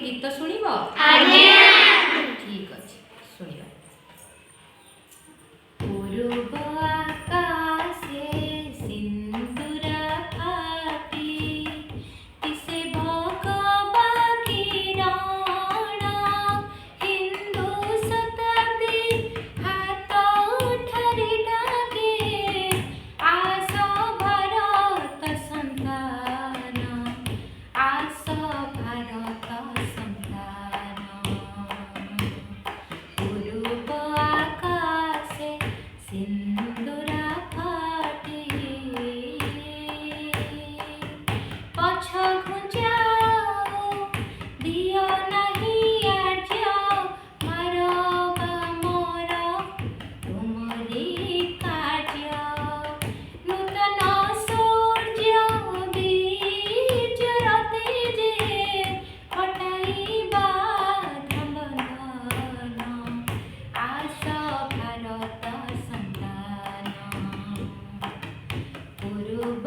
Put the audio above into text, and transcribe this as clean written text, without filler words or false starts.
गीत शुणिब? ठीक अच्छे शुणिबा। पूर्व आकाशे सिंदूर फाटी किसे भगवा किरण हिंदू शताब्दी हाथ ठारी डाके आस भारत संतान आस भारत संतान। पूर्व आकाशे सिंदूर फाटी पछ घुंचाओ दियो नहीं आर्य मार मोर तुमरी कार्य नूतन सूर्य बीजर तेजे हटाइबा धमधन आस भारत संतान। पूर्व